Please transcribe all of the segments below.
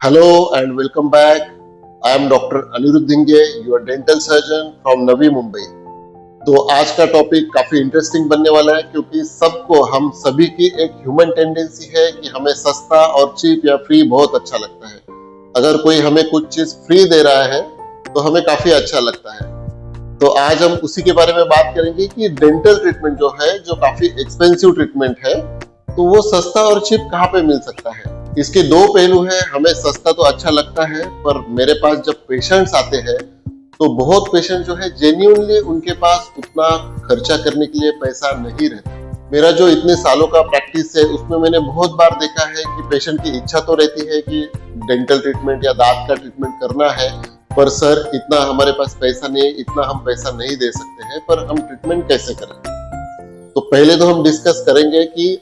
Hello and welcome back. I am Dr. Anirudh Dhinge, your dental surgeon from Navi Mumbai. तो आज का topic काफी interesting बनने वाला है क्योंकि सबको हम सभी की एक ह्यूमन टेंडेंसी है कि हमें सस्ता और चीप या फ्री बहुत अच्छा लगता है। अगर कोई हमें कुछ चीज फ्री दे रहा है तो हमें काफी अच्छा लगता है। तो आज हम उसी के बारे में बात करेंगे कि डेंटल ट्रीटमेंट जो है, जो काफी एक्सपेंसिव ट्रीटमेंट है, तो वो सस्ता और चीप कहाँ पे मिल सकता है। इसके दो पहलू हैं। हमें सस्ता तो अच्छा लगता है, पर मेरे पास जब पेशेंट्स आते हैं तो बहुत पेशेंट जो है जेन्युइनली उनके पास उतना खर्चा करने के लिए पैसा नहीं रहता। मेरा जो इतने सालों का प्रैक्टिस है उसमें मैंने बहुत बार देखा है कि पेशेंट की इच्छा तो रहती है कि डेंटल ट्रीटमेंट या दांत का ट्रीटमेंट करना है, पर सर इतना हमारे पास पैसा नहीं है, इतना हम पैसा नहीं दे सकते हैं, पर हम ट्रीटमेंट कैसे करें। तो पहले तो हम डिस्कस करेंगे कि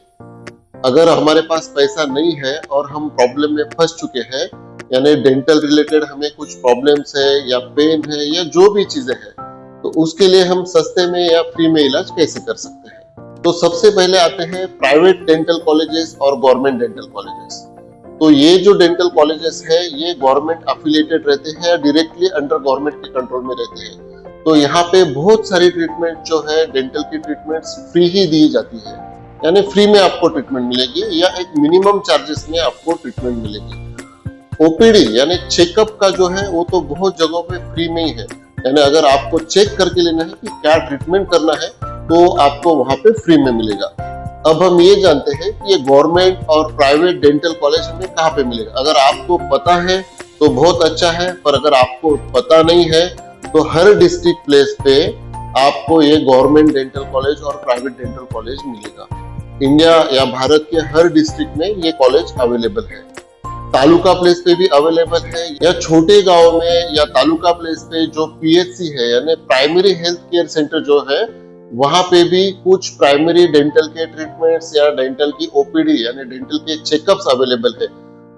अगर हमारे पास पैसा नहीं है और हम प्रॉब्लम में फंस चुके हैं, यानी डेंटल रिलेटेड हमें कुछ प्रॉब्लम्स है या पेन है या जो भी चीजें हैं, तो उसके लिए हम सस्ते में या फ्री में इलाज कैसे कर सकते हैं। तो सबसे पहले आते हैं प्राइवेट डेंटल कॉलेजेस और गवर्नमेंट डेंटल कॉलेजेस। तो ये जो डेंटल कॉलेजेस है ये गवर्नमेंट अफिलिएटेड रहते हैं या डायरेक्टली अंडर गवर्नमेंट के कंट्रोल में रहते हैं। तो यहाँ पे बहुत सारी ट्रीटमेंट जो है, डेंटल की ट्रीटमेंट्स फ्री ही दी जाती है, यानी फ्री में आपको ट्रीटमेंट मिलेगी या एक मिनिमम चार्जेस में आपको ट्रीटमेंट मिलेगी। ओपीडी यानी चेकअप का जो है वो तो बहुत जगहों पे फ्री में ही है, यानी अगर आपको चेक करके लेना है कि क्या ट्रीटमेंट करना है तो आपको वहां पे फ्री में मिलेगा। अब हम ये जानते हैं कि ये गवर्नमेंट और प्राइवेट डेंटल कॉलेज हमें कहाँ पे मिलेगा। अगर आपको पता है तो बहुत अच्छा है, पर अगर आपको पता नहीं है तो हर डिस्ट्रिक्ट प्लेस पे आपको ये गवर्नमेंट डेंटल कॉलेज और प्राइवेट डेंटल कॉलेज मिलेगा। इंडिया या भारत के हर डिस्ट्रिक्ट में ये कॉलेज अवेलेबल है। तालुका प्लेस पे भी अवेलेबल है, या छोटे गांव में या तालुका प्लेस पे जो पीएचसी है यानी प्राइमरी हेल्थ केयर सेंटर जो है, वहां पे भी कुछ प्राइमरी डेंटल के ट्रीटमेंट्स या डेंटल की ओपीडी यानी डेंटल के चेकअप्स अवेलेबल है।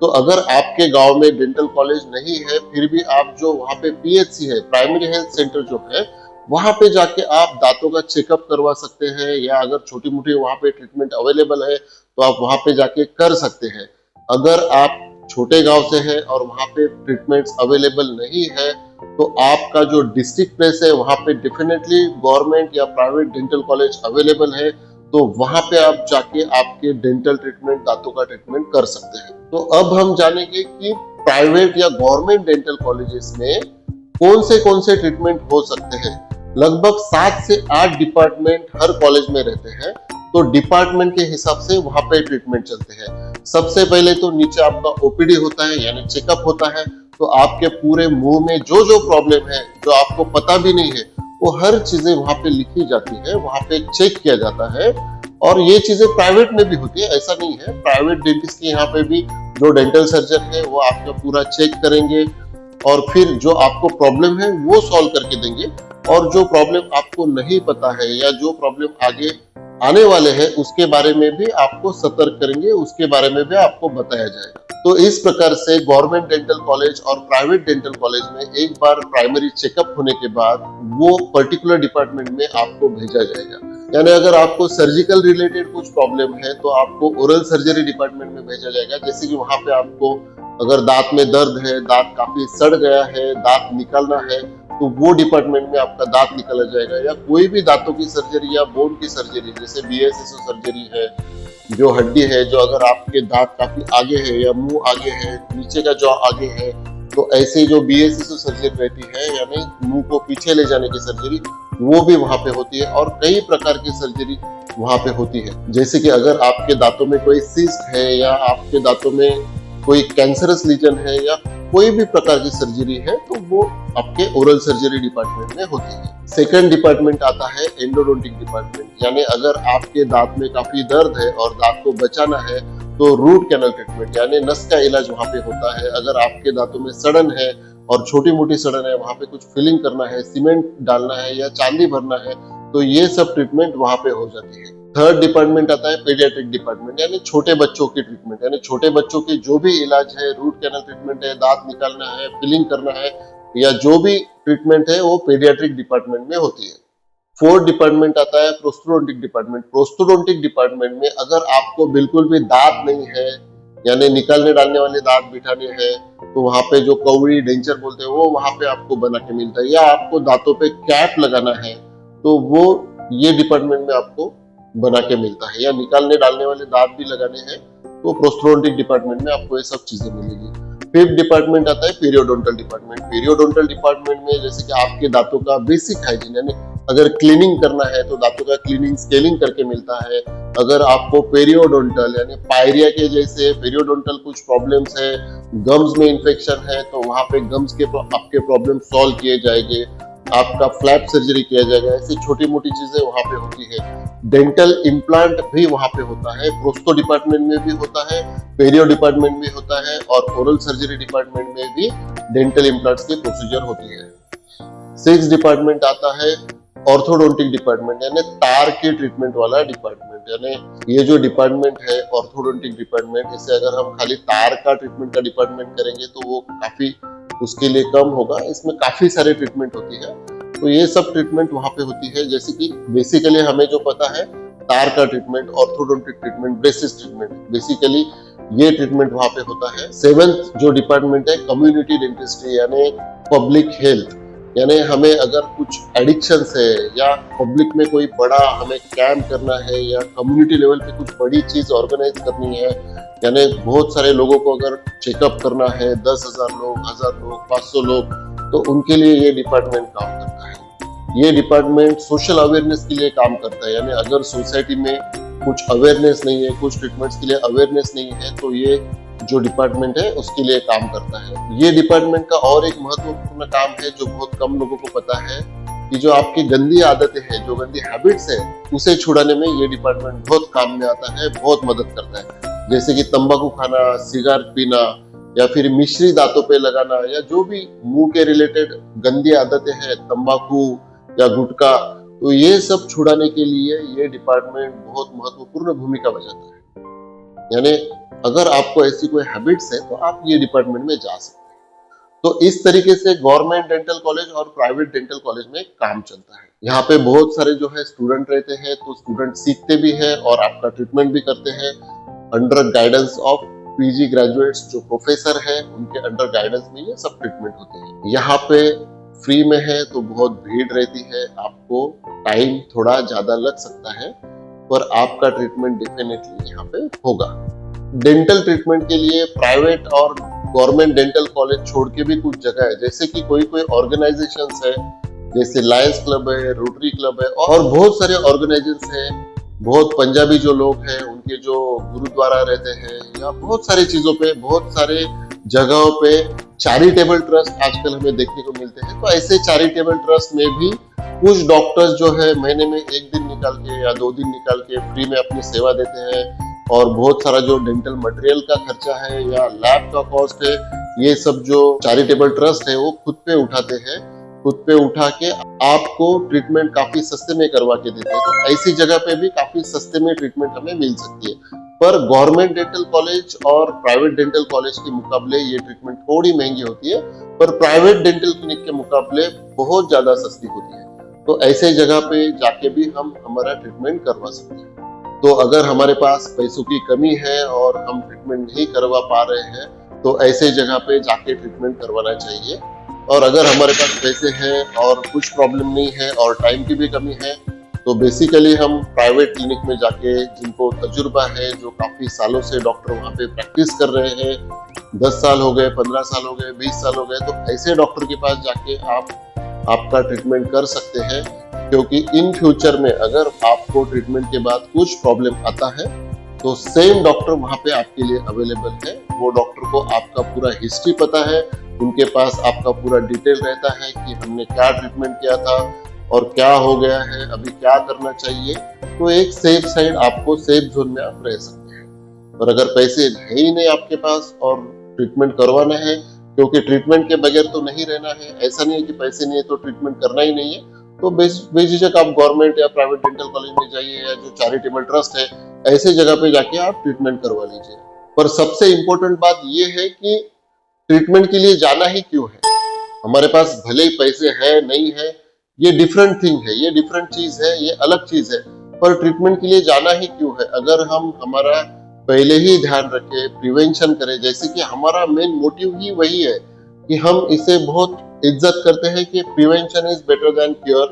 तो अगर आपके गांव में डेंटल कॉलेज नहीं है, फिर भी आप जो वहां पे पीएचसी है, प्राइमरी हेल्थ सेंटर जो है, वहां पे जाके आप दांतों का चेकअप करवा सकते हैं, या अगर छोटी मोटी वहां पे ट्रीटमेंट अवेलेबल है तो आप वहां पे जाके कर सकते हैं। अगर आप छोटे गांव से है और वहां पे ट्रीटमेंट्स अवेलेबल नहीं है तो आपका जो डिस्ट्रिक्ट प्लेस है वहां पे डेफिनेटली गवर्नमेंट या प्राइवेट डेंटल कॉलेज अवेलेबल है, तो वहां पे आप जाके आपके डेंटल ट्रीटमेंट, दांतों का ट्रीटमेंट कर सकते हैं। तो अब हम जानेंगे कि प्राइवेट या गवर्नमेंट डेंटल कॉलेजेस में कौन से ट्रीटमेंट हो सकते हैं। लगभग 7 से 8 डिपार्टमेंट हर कॉलेज में रहते हैं, तो डिपार्टमेंट के हिसाब से वहां पे ट्रीटमेंट चलते हैं। सबसे पहले तो नीचे आपका ओपीडी होता है यानी चेकअप होता है। तो आपके पूरे मुंह में जो जो प्रॉब्लम है, जो आपको पता भी नहीं है, वो हर चीजें वहां पे लिखी जाती है, वहां पे चेक किया जाता है। और ये चीजें प्राइवेट में भी होती है, ऐसा नहीं है। प्राइवेट डेंटिस्ट के यहाँ पे भी जो डेंटल सर्जन है वो आपका पूरा चेक करेंगे और फिर जो आपको प्रॉब्लम है वो सॉल्व करके देंगे, और जो प्रॉब्लम आपको नहीं पता है या जो प्रॉब्लम आगे आने वाले हैं उसके बारे में भी आपको सतर्क करेंगे, उसके बारे में भी आपको बताया जाएगा। तो इस प्रकार से गवर्नमेंट डेंटल कॉलेज और प्राइवेट डेंटल कॉलेज में एक बार प्राइमरी चेकअप होने के बाद वो पर्टिकुलर डिपार्टमेंट में आपको भेजा जाएगा। यानी अगर आपको सर्जिकल रिलेटेड कुछ प्रॉब्लम है तो आपको ओरल सर्जरी डिपार्टमेंट में भेजा जाएगा। जैसे कि वहां पे आपको अगर दांत में दर्द है, दांत काफी सड़ गया है, दांत निकालना है, तो वो डिपार्टमेंट में आपका दांत निकाला जाएगा। या कोई भी दांतों की सर्जरी या बोन की सर्जरी, जैसे बीएसएसओ सर्जरी है, जो हड्डी है, जो अगर आपके दांत काफी आगे है या मुंह आगे है, नीचे का जॉ आगे है, तो ऐसे जो बीएसएसओ सर्जरी रहती है यानी मुंह को पीछे ले जाने की सर्जरी, वो भी वहां पे होती है। और कई प्रकार की सर्जरी वहां पे होती है। जैसे कि अगर आपके दांतों में कोई सिस्ट है या आपके दांतों में कोई कैंसरस लीजन है या कोई भी प्रकार की सर्जरी है, तो वो आपके ओरल सर्जरी डिपार्टमेंट में होती है। सेकंड डिपार्टमेंट आता है एंडोडोंटिक डिपार्टमेंट, यानी अगर आपके दांत में काफी दर्द है और दांत को बचाना है तो रूट कैनल ट्रीटमेंट यानी नस का इलाज वहां पे होता है। अगर आपके दांतों में सड़न है और छोटी मोटी सड़न है, वहां पे कुछ फिलिंग करना है, सीमेंट डालना है या चांदी भरना है, तो ये सब ट्रीटमेंट वहां पे हो जाती है। थर्ड डिपार्टमेंट आता है पेडियाट्रिक डिपार्टमेंट, यानी छोटे बच्चों की ट्रीटमेंट, यानी छोटे बच्चों की जो भी इलाज है, रूट कैनल ट्रीटमेंट है, दांत निकालना है, फिलिंग करना है, या जो भी ट्रीटमेंट है वो पेडियाट्रिक डिपार्टमेंट में होती है। फोर्थ डिपार्टमेंट आता है प्रोस्थोडोंटिक डिपार्टमेंट। प्रोस्थोडोंटिक डिपार्टमेंट में अगर आपको बिल्कुल भी दांत नहीं है यानी निकालने डालने वाले दांत बिठाने हैं तो वहां पे जो कौड़ी डेंचर बोलते हैं वो वहां पे आपको बना के मिलता है, या आपको दांतों पे कैप लगाना है तो वो ये डिपार्टमेंट में आपको बना के मिलता है, या निकालने डालने वाले दांत भी लगाने हैं तो प्रोस्थोडोंटिक डिपार्टमेंट में आपको ये सब चीजें मिलेगी। फिफ्थ डिपार्टमेंट आता है पीरियोडोंटल डिपार्टमेंट। पीरियोडोंटल डिपार्टमेंट में जैसे कि आपके दांतों का बेसिक हाइजीन, यानी अगर क्लीनिंग करना है तो दांतों का क्लीनिंग स्केलिंग करके मिलता है। अगर आपको पेरियोडोंटल यानी पायरिया के जैसे पेरियोडोंटल कुछ प्रॉब्लम्स है, गम्स में इन्फेक्शन है, तो वहां पे गम्स के आपके प्रॉब्लम सॉल्व किए जाएंगे, आपका फ्लैप सर्जरी किया जाएगा, ऐसी छोटी मोटी चीजें वहां पे होती है। डेंटल इम्प्लांट भी वहां पे होता है, प्रोस्तो डिपार्टमेंट में भी होता है, पेरियो डिपार्टमेंट में होता है, और ओरल सर्जरी डिपार्टमेंट में भी डेंटल इम्प्लांट्स की प्रोसीजर होती है। सिक्स डिपार्टमेंट आता है ऑर्थोडोंटिक डिपार्टमेंट, यानी तार के ट्रीटमेंट वाला डिपार्टमेंट। यानी ये जो डिपार्टमेंट है ऑर्थोडोंटिक डिपार्टमेंट, इसे अगर हम खाली तार का ट्रीटमेंट का डिपार्टमेंट करेंगे तो वो काफी उसके लिए कम होगा, इसमें काफी सारे ट्रीटमेंट होती है। तो ये सब ट्रीटमेंट वहां पे होती है, जैसे कि बेसिकली हमें जो पता है तार का treatment, orthodontic treatment, braces treatment, basically ये ट्रीटमेंट वहां पे होता है। सेवेंथ जो डिपार्टमेंट है कम्युनिटी डेंटिस्ट्री यानी पब्लिक हेल्थ, यानी हमें अगर कुछ एडिक्शन है या पब्लिक में कोई बड़ा हमें कैंप करना है या कम्युनिटी लेवल पे कुछ बड़ी चीज ऑर्गेनाइज करनी है, यानी बहुत सारे लोगों को अगर चेकअप करना है, 10,000 लोग, 1000 लोग, 500 लोग, तो उनके लिए ये डिपार्टमेंट काम करता है। ये डिपार्टमेंट सोशल अवेयरनेस के लिए काम करता है, यानी अगर सोसाइटी में कुछ अवेयरनेस नहीं है, कुछ ट्रीटमेंट्स के लिए अवेयरनेस नहीं है, तो ये जो डिपार्टमेंट है उसके लिए काम करता है। ये डिपार्टमेंट का और एक महत्वपूर्ण काम है जो बहुत कम लोगों को पता है, कि जो आपकी गंदी आदतें हैं, जो गंदी हैबिट्स है, उसे छुड़ाने में ये डिपार्टमेंट बहुत काम में आता है, बहुत मदद करता है। जैसे कि तंबाकू खाना, सिगारेट पीना, या फिर मिश्री दांतों पे लगाना, या जो भी मुंह के रिलेटेड गंदी आदतें हैं, तंबाकू या गुटखा, तो ये सब छुड़ाने के लिए ये डिपार्टमेंट बहुत महत्वपूर्ण भूमिका बजाता है। यानी अगर आपको ऐसी कोई हैबिट्स है तो आप ये डिपार्टमेंट में जा सकते हैं। तो इस तरीके से गवर्नमेंट डेंटल कॉलेज और प्राइवेट डेंटल कॉलेज में काम चलता है। यहाँ पे बहुत सारे जो है स्टूडेंट रहते हैं, तो स्टूडेंट सीखते भी है और आपका ट्रीटमेंट भी करते हैं under guidance of PG graduates जो प्रोफेसर है, उनके अंडर गाइडेंस में ये सब ट्रीटमेंट होते हैं। यहाँ पे फ्री में है तो बहुत भीड़ रहती है, आपको टाइम थोड़ा ज्यादा लग सकता है, पर आपका ट्रीटमेंट डेफिनेटली यहाँ पे होगा। डेंटल ट्रीटमेंट के लिए प्राइवेट और गवर्नमेंट डेंटल कॉलेज छोड़ के भी कुछ जगह है, जैसे कि कोई कोई ऑर्गेनाइजेशंस है, जैसे लायंस क्लब है, रोटरी क्लब है, और बहुत सारे ऑर्गेनाइजेशंस हैं। बहुत पंजाबी जो लोग हैं उनके जो गुरुद्वारा रहते हैं, या बहुत सारी चीजों पे, बहुत सारे जगहों पे चैरिटेबल ट्रस्ट आजकल हमें देखने को मिलते हैं। तो ऐसे चैरिटेबल ट्रस्ट में भी कुछ डॉक्टर्स जो है महीने में 1 दिन निकाल के या 2 दिन निकाल के फ्री में अपनी सेवा देते हैं, और बहुत सारा जो डेंटल मटेरियल का खर्चा है या लैब का कॉस्ट है, ये सब जो चैरिटेबल ट्रस्ट है वो खुद पे उठाते हैं, खुद पे उठा के आपको ट्रीटमेंट काफी सस्ते में करवा के देते हैं। तो ऐसी जगह पे भी काफी सस्ते में ट्रीटमेंट हमें मिल सकती है। पर गवर्नमेंट डेंटल कॉलेज और प्राइवेट डेंटल कॉलेज के मुकाबले ये ट्रीटमेंट थोड़ी महंगी होती है, पर प्राइवेट डेंटल क्लिनिक के मुकाबले बहुत ज्यादा सस्ती होती है। तो ऐसे जगह पे जाके भी हम हमारा ट्रीटमेंट करवा सकते हैं। तो अगर हमारे पास पैसों की कमी है और हम ट्रीटमेंट नहीं करवा पा रहे हैं, तो ऐसे जगह पे जाके ट्रीटमेंट करवाना चाहिए। और अगर हमारे पास पैसे हैं और कुछ प्रॉब्लम नहीं है और टाइम की भी कमी है, तो बेसिकली हम प्राइवेट क्लिनिक में जाके, जिनको तजुर्बा है, जो काफी सालों से डॉक्टर वहाँ पे प्रैक्टिस कर रहे हैं, 10 साल हो गए, 15 साल हो गए, 20 साल हो गए, तो ऐसे डॉक्टर के पास जाके आप आपका ट्रीटमेंट कर सकते हैं। क्योंकि इन फ्यूचर में अगर आपको ट्रीटमेंट के बाद कुछ प्रॉब्लम आता है, तो सेम डॉक्टर वहाँ पे आपके लिए अवेलेबल है। वो डॉक्टर को आपका पूरा हिस्ट्री पता है, उनके पास आपका पूरा डिटेल रहता है कि हमने क्या ट्रीटमेंट किया था और क्या हो गया है, अभी क्या करना चाहिए। तो एक सेफ साइड, आपको सेफ जोन में आप रह सकते हैं। और अगर पैसे है ही नहीं आपके पास और ट्रीटमेंट करवाना है, क्योंकि ट्रीटमेंट के बगैर तो नहीं रहना है, ऐसा नहीं है कि पैसे नहीं है तो ट्रीटमेंट करना ही नहीं है, तो बेझिझक आप गवर्नमेंट या प्राइवेट डेंटल कॉलेज में जाइए, या जो चैरिटेबल ट्रस्ट है ऐसे जगह पे जाके आप ट्रीटमेंट करवा लीजिए। पर सबसे इम्पोर्टेंट बात ये है कि ट्रीटमेंट के लिए जाना ही क्यों है। हमारे पास भले ही पैसे है नहीं है, ये डिफरेंट थिंग है, ये डिफरेंट चीज है, ये अलग चीज है, पर ट्रीटमेंट के लिए जाना ही क्यों है। अगर हम हमारा पहले ही ध्यान रखें, प्रिवेंशन करें। जैसे कि हमारा मेन मोटिव ही वही है कि हम इसे बहुत इज्जत करते हैं कि prevention is better than cure.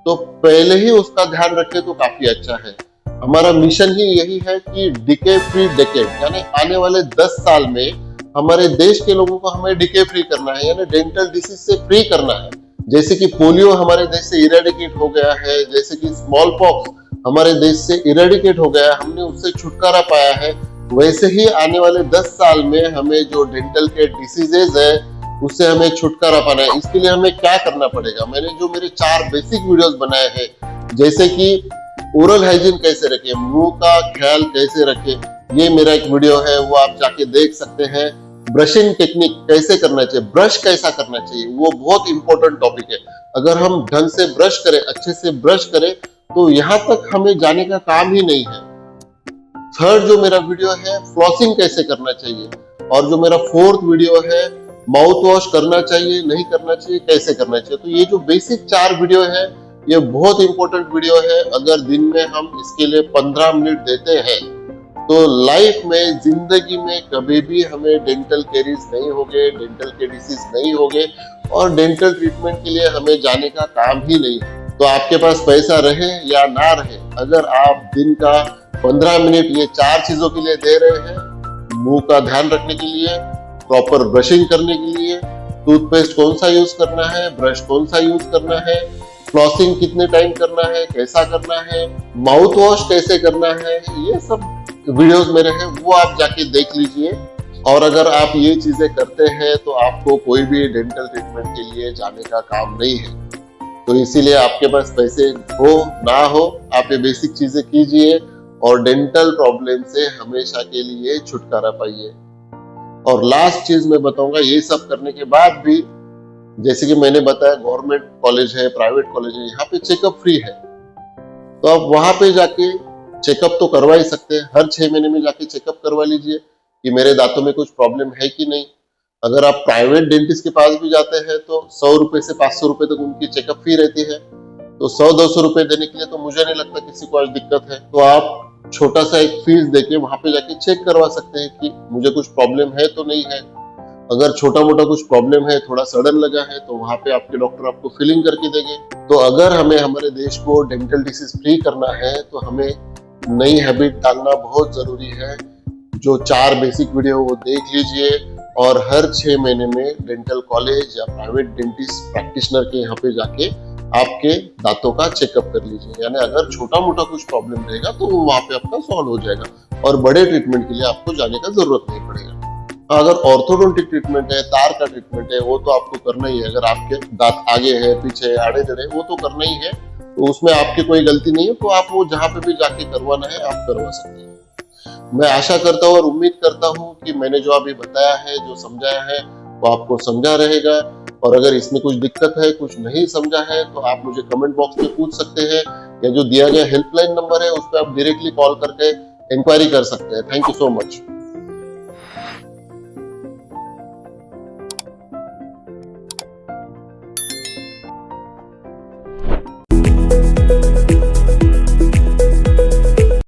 तो पहले ही उसका ध्यान रखें तो काफी अच्छा है। हमारा मिशन ही यही है कि डिके फ्री डेकेड, यानी आने वाले 10 साल में हमारे देश के लोगों को हमें डिके फ्री करना है, यानी डेंटल डिसीज से फ्री करना है। जैसे कि पोलियो हमारे देश से इरेडिकेट हो गया है, जैसे कि स्मॉल पॉक्स हमारे देश से इरेडिकेट हो गया है, हमने उससे छुटकारा पाया है। वैसे ही आने वाले 10 साल में हमें जो डेंटल के डिसीजेज है उससे हमें छुटकारा पाना है। इसके लिए हमें क्या करना पड़ेगा, मैंने जो मेरे 4 बेसिक वीडियोस बनाए हैं, जैसे कि ओरल हाइजीन कैसे रखें, मुंह का ख्याल कैसे रखें, ये मेरा एक वीडियो है, वो आप जाके देख सकते हैं। ब्रशिंग टेक्निक कैसे करना चाहिए, ब्रश कैसा करना चाहिए, वो बहुत इंपॉर्टेंट टॉपिक है। अगर हम ढंग से ब्रश करें, अच्छे से ब्रश करें, तो यहाँ तक हमें जाने का काम ही नहीं है। थर्ड जो मेरा वीडियो है, फ्लॉसिंग कैसे करना चाहिए। और जो मेरा फोर्थ वीडियो है, माउथ वॉश करना चाहिए नहीं करना चाहिए, कैसे करना चाहिए। तो ये जो बेसिक 4 वीडियो है, ये बहुत इंपॉर्टेंट वीडियो है। अगर दिन में हम इसके लिए 15 मिनट देते हैं तो लाइफ में, जिंदगी में कभी भी हमें डेंटल केरीज नहीं होंगे, डेंटल के डिसीज नहीं होंगे और डेंटल ट्रीटमेंट के लिए हमें जाने का काम ही नहीं है। तो आपके पास पैसा रहे या ना रहे, अगर आप दिन का 15 मिनट ये 4 चीजों के लिए दे रहे हैं, मुंह का ध्यान रखने के लिए, प्रॉपर ब्रशिंग करने के लिए, टूथपेस्ट कौन सा यूज करना है, ब्रश कौन सा यूज करना है, फ्लॉसिंग कितने टाइम करना है, कैसा करना है, माउथ वॉश कैसे करना है, ये सब वीडियोस मेरे हैं, वो आप जाके देख लीजिए। और अगर आप ये चीजें करते हैं तो आपको कोई भी डेंटल ट्रीटमेंट के लिए जाने का काम नहीं है। तो इसीलिए आपके पास पैसे हो ना हो, आप ये बेसिक चीजें कीजिए और डेंटल प्रॉब्लम से हमेशा के लिए छुटकारा पाइए। और लास्ट चीज मैं बताऊंगा, ये सब करने के बाद भी, जैसे कि मैंने बताया, गवर्नमेंट कॉलेज है, प्राइवेट कॉलेज है, यहाँ पे चेकअप फ्री है। तो आप वहां पे जाके चेकअप तो करवा ही सकते हैं। हर 6 महीने में जाके चेकअप करवा लीजिए कि मेरे दांतों में कुछ प्रॉब्लम है कि नहीं। अगर आप प्राइवेट डेंटिस्ट के पास भी जाते हैं तो 100 रुपए से 500 रुपए तक उनकी चेकअप फी रहती है। तो 100-200 रुपए देने के लिए तो मुझे नहीं लगता किसी को आज दिक्कत है। तो आप छोटा सा एक फीस देके वहां पे जाके चेक करवा सकते हैं कि मुझे कुछ प्रॉब्लम है तो नहीं है। अगर छोटा मोटा कुछ प्रॉब्लम है, थोड़ा सडन लगा है, तो वहां पे आपके डॉक्टर आपको फिलिंग करके देंगे। तो अगर हमें हमारे देश को डेंटल डिसीज फ्री करना है तो हमें नई हैबिट डालना बहुत जरूरी है। जो 4 बेसिक वीडियो वो देख लीजिए और हर 6 महीने में डेंटल कॉलेज या प्राइवेट डेंटिस्ट प्रैक्टिशनर के यहाँ पे जाके आपके दांतों का चेकअप कर लीजिए। यानी अगर छोटा मोटा कुछ प्रॉब्लम रहेगा तो वो वहां पे आपका सॉल्व हो जाएगा और बड़े ट्रीटमेंट के लिए आपको जाने का जरूरत नहीं पड़ेगा। अगर ऑर्थोडोंटिक ट्रीटमेंट है, तार का ट्रीटमेंट है, वो तो आपको करना ही है। अगर आपके दांत आगे है, पीछे है, आड़े जड़े, वो तो करना ही है। तो उसमें आपकी कोई गलती नहीं है, तो आप वो जहाँ पे भी जाके करवाना है आप करवा सकते हैं। मैं आशा करता हूँ और उम्मीद करता हूँ कि मैंने जो अभी बताया है, जो समझाया है, वो आपको समझा रहेगा। और अगर इसमें कुछ दिक्कत है, कुछ नहीं समझा है, तो आप मुझे कमेंट बॉक्स में पूछ सकते हैं या जो दिया गया हेल्पलाइन नंबर है उस पर आप डायरेक्टली कॉल करके इंक्वायरी कर सकते हैं। Thank you so much.